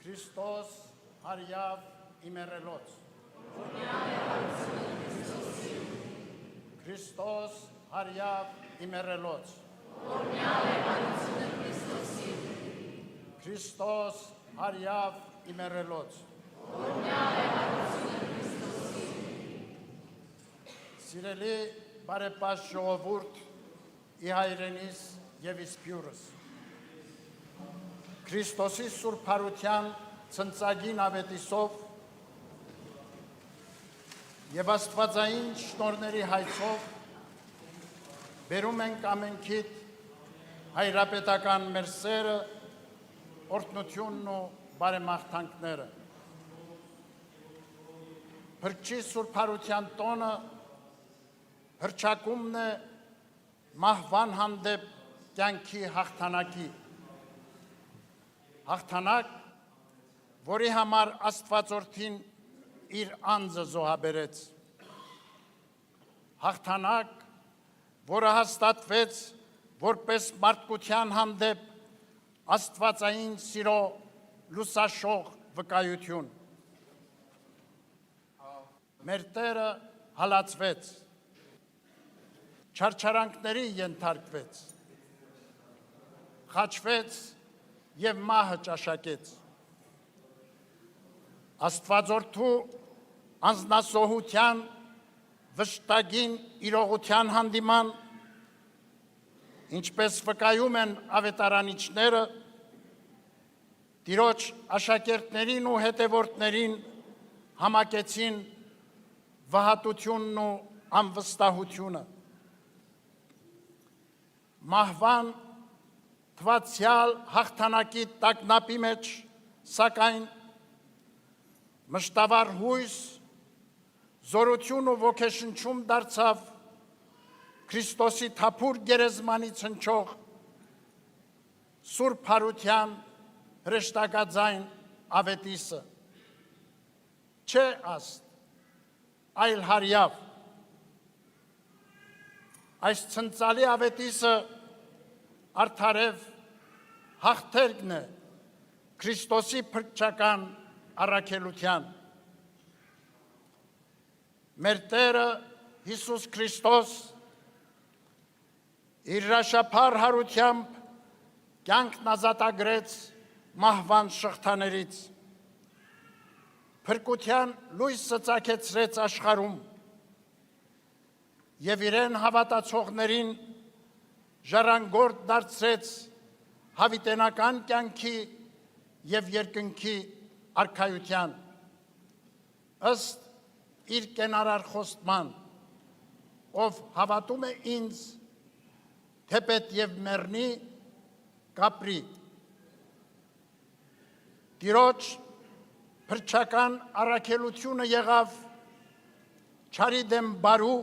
Քրիստոս հարյավ իմերելոց Քրիստոս հարյավ իմերելոց Քրիստոս հարյավ իմերելոց Սիրելի բարեպաշտ ժողովուրդ ի հայրենիս և իսպյուրս Քրիստոսի Սուրբ Հարության ցնծագին ավետիսով և աստվածային շնորհների հայցով բերում ենք ամենքիդ հայրապետական մեր սերը, օրհնությունն ու բարեմաղթանքները։ Փրկչի Սուրբ Հարության տոնը հռչակումն է մահվան հանդեպ կյանքի հաղթանակի։ Հաղթանակ, որի համար Աստվածորդին իր անձը զոհաբերեց։ Հաղթանակ, որը հաստատվեց որպես մարդկության հանդեպ աստվածային սիրո լուսաշող վկայություն։ Մեր Տերը հալածվեց, չարչարանքների ենթարկվեց, խաչվեց և մահը ճաշակեց։ Աստվածորդու անձնասոհության վշտագին իրողության հանդիման, ինչպես վկայում են ավետարանիչները, Տիրոջ աշակերտներին ու հետևորդներին համակեցին վհատությունն ու անվստահությունը։ Մահվան թվացյալ հաղթանակի տագնապի մեջ, սակայն մշտավոր հույս, զորություն ու ոգեշնչում դարձավ Քրիստոսի թափուր գերեզմանից հնչող Սուրբ Հարության հրեշտակաձայն ավետիսը։ Չէ աստ, այլ հարյավ։ Այս ցնծալի ավետիսը արդարև հաղթերքն է Քրիստոսի փրկչական առաքելության։ Մեր Տերը Հիսուս Քրիստոս իր հրաշափառ հարությամբ կյանքն ազատագրեց մահվան շղթաներից, փրկության լույսը ծագեցրեց աշխարհում և իրեն հավատացողներին ժառանգորդ դարձրեց հավիտենական կյանքի և երկնքի արքայության, ըստ իր կենարար խոստման, ով հավատում է ինձ, թեպետ և մեռնի, կապրի։ Տիրոջ փրկչական առաքելությունը եղավ չարի դեմ բարու,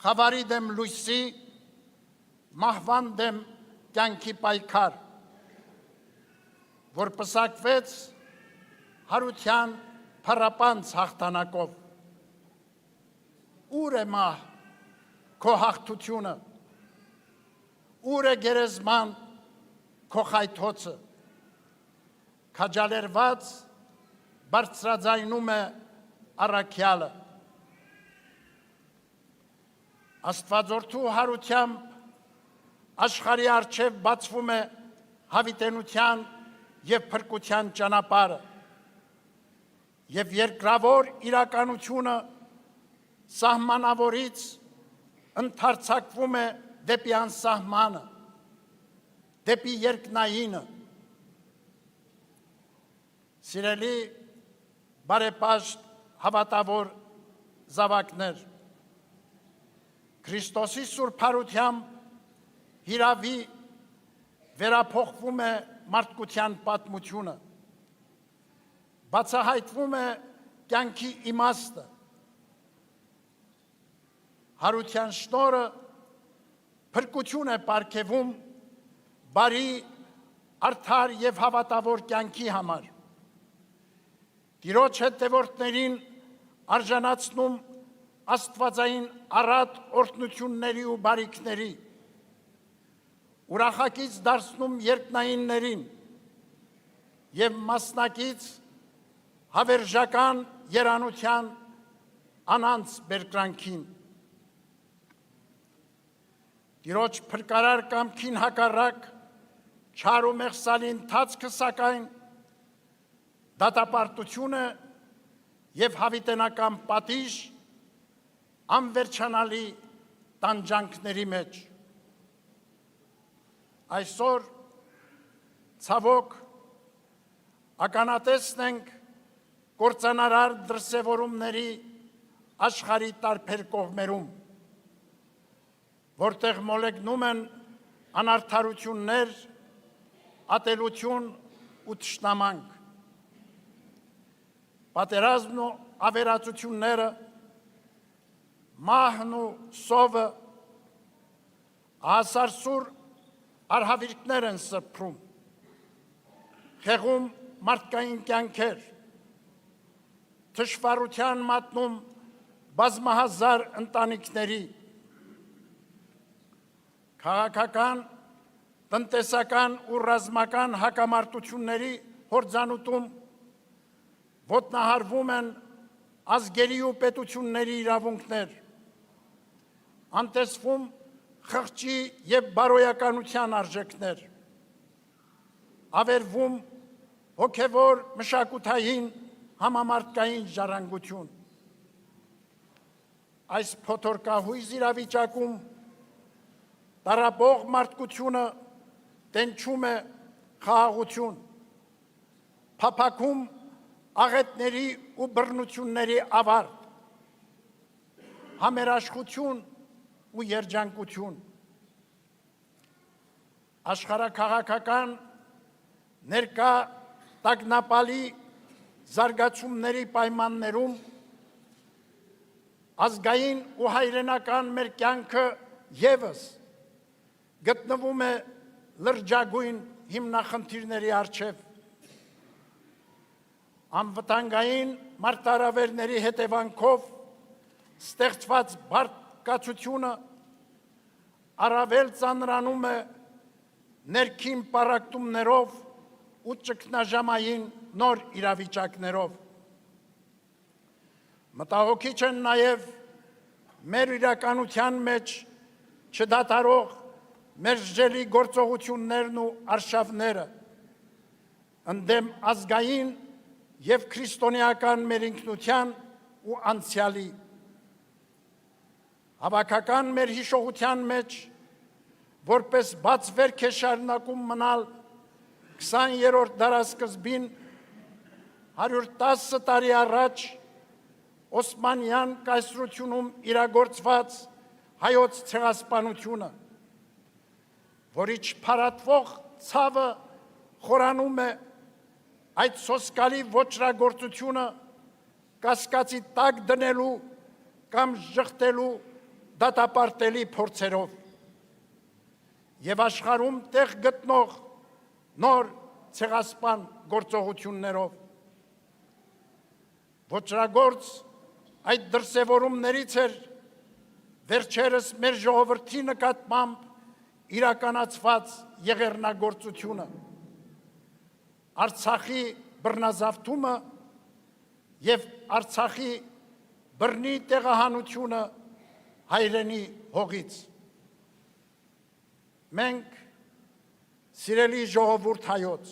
խավարի դեմ լույսի, մահվան դեմ կյանքի պայքար, որ պսակվեց հարության փառապանծ հաղթանակով։ Ուր է մահ քո հաղթությունը, ուր է գերեզման քո խայթոցը, քաջալերված բարձրաձայնում է առաքյալը։ Աստվածորդու հարությամբ աշխարհի առջև բացվում է հավիտենության և փրկության ճանապարհը, և երկրավոր իրականությունը սահմանավորից ընդարձակվում է դեպի անսահմանը, դեպի երկնայինը։ Սիրելի բարեպաշտ հավատավոր զավակներ, Քրիստոսի Սուրբ Հարությամբ հիրավի վերափոխվում է մարդկության պատմությունը, բացահայտվում է կյանքի իմաստը, հարության շնորհը փրկություն է պարգևում բարի, արդար և հավատավոր կյանքի համար, Տիրոջ հետևորդներին արժանացնում աստվածային առատ օրհնությունների ու բարիքների, ուրախակից դարձնում երկնայիններին, և մասնակից հավերժական երանության անանց բերկրանքին։ Տիրոջ փրկարար կամքին հակառակ չար ու մեղսալի ընթացքը սակայն դատապարտությունը և հավիտենական պատիժ անվերջանալի տանջանքների մեջ։ Այսօր ցավոք ականատեսն ենք կործանարար դրսևորումների աշխարհի տարբեր կողմերում, որտեղ մոլեգնում են անարդարություններ, ատելություն ու թշնամանք։ Պատերազմն ու ավերածությունները, մահն ու սովը ասարսուր արհավիրքներ են սրբում, խեղում մարդկային կյանքեր, թշվառության մատնում բազմահազար ընտանիքների, քաղաքական, տնտեսական ու ռազմական հակամարտությունների հորձանուտում ոտնահարվում են ազգերի ու պետությունների իրավունքներ, անտեսվում խղճի և բարոյականության արժեքներ, ավերվում հոգևոր մշակութային համամարտկային ժառանգություն։ Այս փոթորկահույզ իրավիճակում տառապող մարդկությունը տենչում է խաղաղություն, փափագում աղետների ու բռնությունների ավարտ, համերաշխություն ու երջանկություն։ Աշխարհաքաղաքական ներկա տագնապալի զարգացումների պայմաններում ազգային ու հայրենական մեր կյանքը ևս գտնվում է լրջագույն հիմնախնդիրների առջև։ Անվտանգային մարտահրավերների հետևանքով ստեղծված բարկացությունը առավել ծանրանում է ներքին պառակտումներով ու ճգնաժամային նոր իրավիճակներով։ Մտահոգիչ են նաև մեր իրականության մեջ չդադարող մերժելի գործողություններն ու արշավները ընդդեմ ազգային և քրիստոնեական մեր ինքնության ու անցյալի։ Հավաքական մեր հիշողության մեջ որպես բաց վերք է շարունակում մնալ 20-րդ դարասկզբին 110 տարի առաջ Օսմանյան կայսրությունում իրագործված հայոց ցեղասպանությունը, որի չփարատվող ցավը խորանում է այդ սոսկալի ոճրագործությունը կասկածի տակ դնելու կամ ժխտելու դատապարտելի փորձերով և աշխարհում տեղ գտնող նոր ցեղասպան գործողություններով։ Ոճրագործ այդ դրսևորումներից էր վերջերս մեր ժողովրդի նկատմամբ իրականացված եղեռնագործությունը, Արցախի բռնազավթումը և Արցախի բռնի տեղահանությունը հայրենի հողից։ Մենք, սիրելի ժողովուրդ հայոց,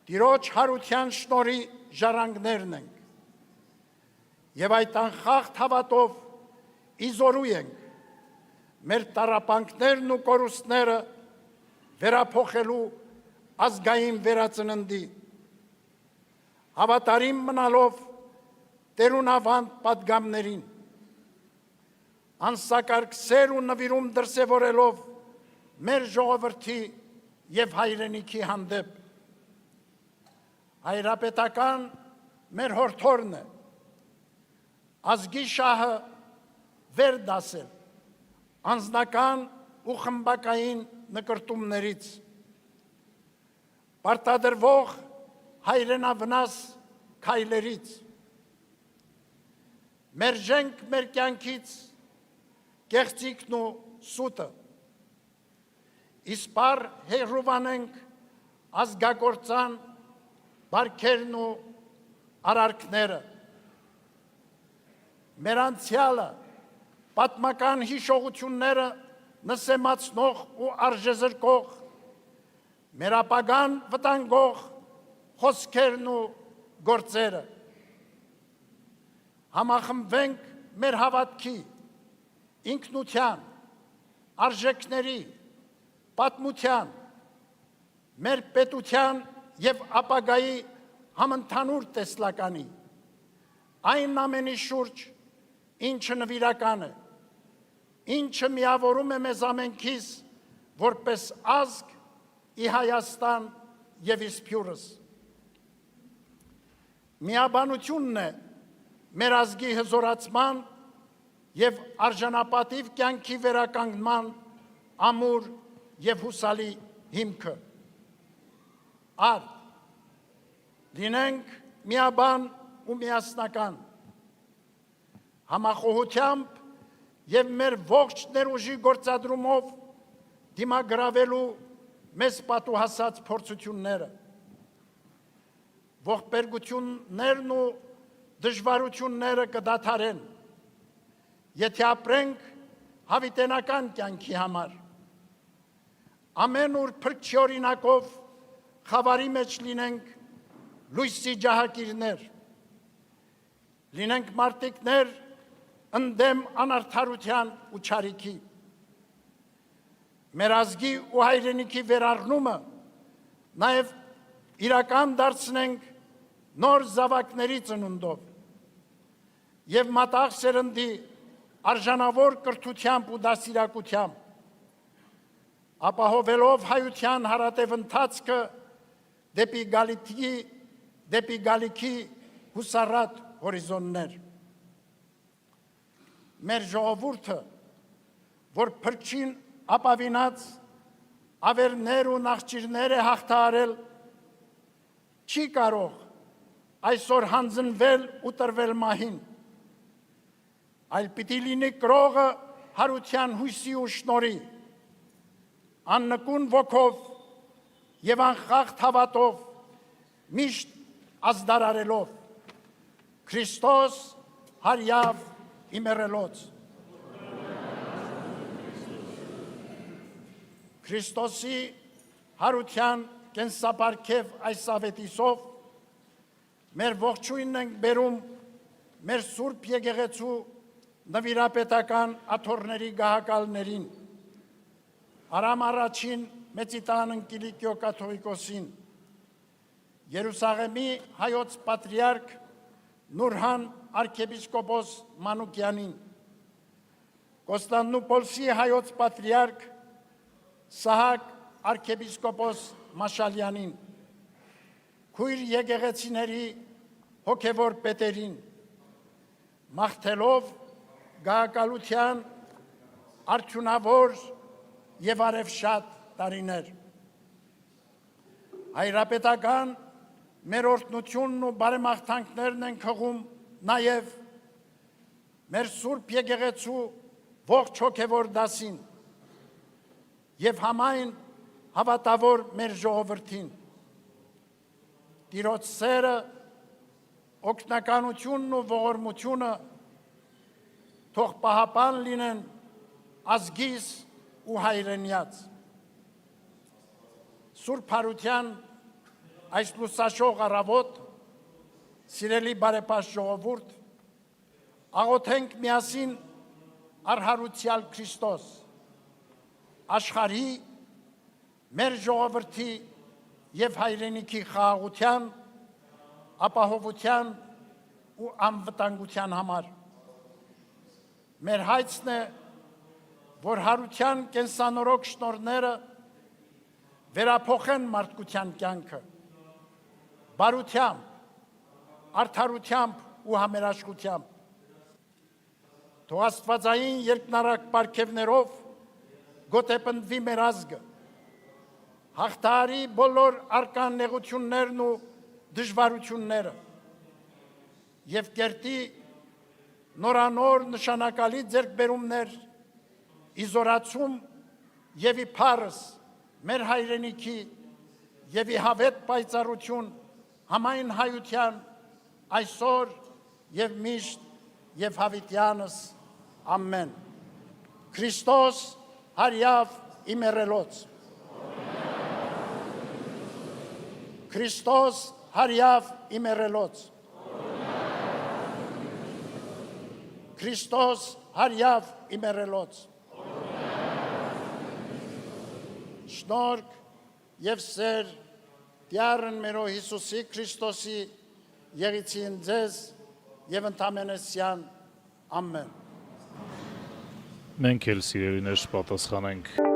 Տիրոջ հարության շնորհի ժառանգներն ենք և այդ անխախտ հավատով իզորու ենք մեր տառապանքներն ու կորուստները վերափոխելու ազգային վերածննդի, հավատարիմ մնալով տերունավանդ պատգամներին, անսակարգ սեր ու նվիրում դրսևորելով մեր ժողովրդի և հայրենիքի հանդեպ։ Հայրապետական մեր հորդորն է ազգի շահը վեր դասել անձնական ու խմբակային նկրտումներից, պարտադրվող հայրենավնաս քայլերից, մերժենք մեր կյանքից կեղծիքն ու սուտը, իսպառ հերուվանենք ազգագործան բարքերն ու արարքները, մեր անցյալը, պատմական հիշողությունները նսեմացնող ու արժեզրկող, մեր ապագան վտանգող խոսքերն ու գործերը։ Համախմբվենք մեր հավատքի, ինքնության, արժեքների, պատմության, մեր պետության և ապագայի համընդհանուր տեսլականի, այն ամենի շուրջ, ինչը նվիրական է, ինչը միավորում է մեզ ամենքիս որպես ազգ ի Հայաստան և իսփյուրս։ Միաբանությունն է մեր ազգի հզորացման և արժանապատիվ կյանքի վերականգնման ամուր և հուսալի հիմքը։ Արդ, լինենք միաբան ու միասնական, համախոհությամբ և մեր ողջ ներուժի գործադրումով դիմագրավելու մեզ պատուհասած փորձությունները, ողբերգություններն ու դժվարությունները կդադարեն, եթե ապրենք հավիտենական կյանքի համար, ամեն օր փրկչի օրինակով խավարի մեջ լինենք լույսի ջահակիրներ, լինենք մարտիկներ ընդդեմ անարդարության ու չարիքի, մեր ազգի ու հայրենիքի վերառնումը նաև իրական դարձնենք նոր զավակների ծնունդով և մատաղ սերնդի արժանավոր կրթությամբ ու դաստիարակությամբ, ապահովելով հայության հարատև ընթացքը դեպի գալիքի հուսառատ հորիզոններ։ Մեր ժողովուրդը, որ փրկչին ապավինած ավերներ ու նախճիրներ է հաղթահարել, չի կարող այսօր հանձնվել ու տրվել մահին, այլ պիտի լինի կրողը հարության հույսի ու շնորհի, աննկուն ոգով և անխախտ հավատով, միշտ ազդարարելով Քրիստոս հարյավ իմերելոց։ Քրիստոսի հարության կենսապարգև այս ավետիսով մեր ողջույնն ենք բերում մեր Սուրբ Եկեղեցու նվիրապետական աթոռների գահակալներին, Արամ առաջին Մեծիտան Ընկիլիկիո կաթողիկոսին, Երուսաղեմի հայոց պատրիարք Նուրհան arciepiskopos Մանուկյանին, Կոստանդնուպոլսի հայոց պատրիարք Սահակ arciepiskopos Մաշալյանին, քույր եկեղեցիների հոգևոր պետերին, մաղթելով գահակալության արդյունավոր և արևշատ տարիներ։ Հայրապետական մեր օրհնությունն ու բարեմաղթանքներն են հղում նաև մեր Սուրբ Եկեղեցու ողջ հոգևոր դասին և համայն հավատավոր մեր ժողովրդին։ Տիրոջ սերը, օգնականությունն ու ողորմությունը թող պահապան լինեն ազգիս ու հայրենյաց։ Սուրբ Հարության այս լուսաշող առավոտ, սիրելի բարեպաշտ ժողովուրդ, աղոթենք միասին առհարուցյալ Քրիստոս, աշխարհի, մեր ժողովրդի և հայրենիքի խաղաղության, ապահովության ու անվտանգության համար։ Մեր հայցն է, որ հարության կենսանորոգ շնորհները վերափոխեն մարդկության կյանքը, բարությամբ, արդարությամբ ու համերաշխությամբ։ Թող աստվածային երկնարակ պարգևներով գոտեպնդվի մեր ազգը, հաղթահարի բոլոր առկա նեղություններն ու դժվարությունները և կերտի նորանոր նշանակալի ձեռքբերումներ, ի զորացում և ի փառս մեր հայրենիքի եւ ի հավետ պայծառություն համայն հայության այսօր եւ միշտ եւ հավիտյանս ամեն Քրիստոս հարյավ իմերելոց Քրիստոս հարյավ իմերելոց Քրիստոս հարյավ իմերելոց Շնորհք եւ սեր Տյառն մերո Հիսուսի Քրիստոսի եղիցին ձեզ եւ ընդամենեսյան ամեն Մենք էլ սիրելիներ պատասխանենք